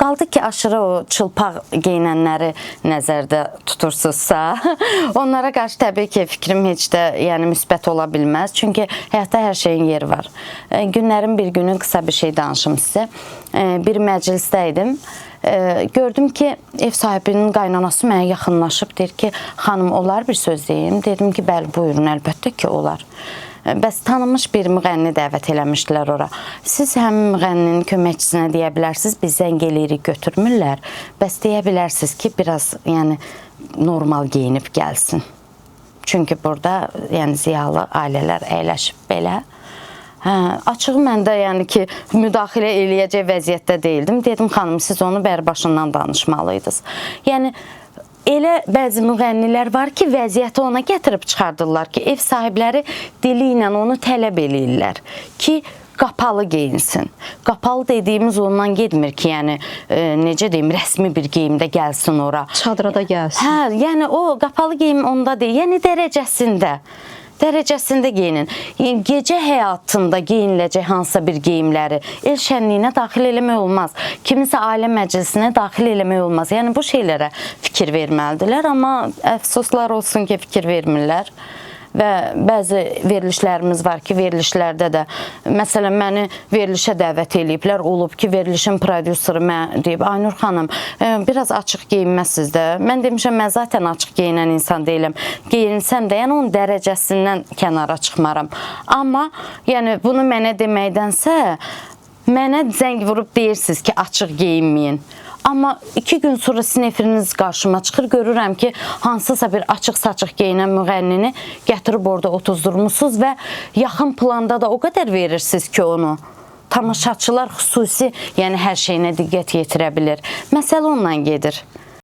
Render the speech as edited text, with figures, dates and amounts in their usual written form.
Qaldı ki, aşırı o çılpaq geyinənləri nəzərdə tutursunuzsa, onlara qarşı təbii ki, fikrim heç də yəni müsbət ola bilməz. Çünki həyatda hər şeyin yeri var. Günlərin bir günü qısa bir şey danışım sizə. Bir məclisdə idim. Gördüm ki, ev sahibinin qaynanası mənə yaxınlaşıb, deyir ki, xanım, olar bir söz deyim? Dedim ki, bəli, buyurun, əlbəttə ki, olar. Bəs tanınmış bir müğənni dəvət eləmişdilər ora. Siz həmin müğənninin köməkçisinə deyə bilərsiniz, biz zəng eləyirik, götürmürlər. Bəs deyə bilərsiniz ki, biraz yəni normal geyinib gəlsin. Çünki burada yəni ziyalı ailələr əyləşib belə. Açığı məndə yəni ki, müdaxilə eləyəcək vəziyyətdə deyildim. Dedim, xanım, siz onu bərbaşından danışmalıydınız. Yəni, elə bəzi müğənnilər var ki, vəziyyəti ona gətirib çıxardırlar ki, ev sahibləri dili ilə onu tələb eləyirlər ki, qapalı geyinsin. Qapalı dediyimiz ondan gedmir ki, yəni necə deyim, rəsmi bir geyimdə gəlsin ora. Çadırada gəlsin. Hə, yəni o qapalı geyim onda deyil, yəni dərəcəsində geyinin. Gecə həyatında geyiniləcək hansısa bir geyimləri el şənliyinə daxil eləmək olmaz. Kimisə ailə məclisinə daxil eləmək olmaz. Yəni bu şeylərə fikir verməlidirlər, amma əfsuslar olsun ki, fikir vermirlər. Və bəzi verilişlərimiz var ki, verilişlərdə də, məsələn, məni verilişə dəvət eləyiblər, olub ki, verilişin prodüseri mənə deyib, Aynur xanım, biraz açıq geyinməzsiniz də. Mən demişəm, mən zaten açıq geyinən insan deyiləm. Geyininsəm də, yəni onun dərəcəsindən kənara çıxmaram. Amma, yəni, bunu mənə deməkdənsə, mənə zəng vurub deyirsiniz ki, açıq geyinməyin. Amma 2 gün sonra sizin efiriniz qarşıma çıxır, görürəm ki, hansısa bir açıq-saçıq geyinən müğənnini gətirib orada otuzdurmuşsunuz və yaxın planda da o qədər verirsiniz ki, onu tamaşaçılar xüsusi, yəni hər şeyinə diqqət yetirə bilir. Məsələ ondan gedir.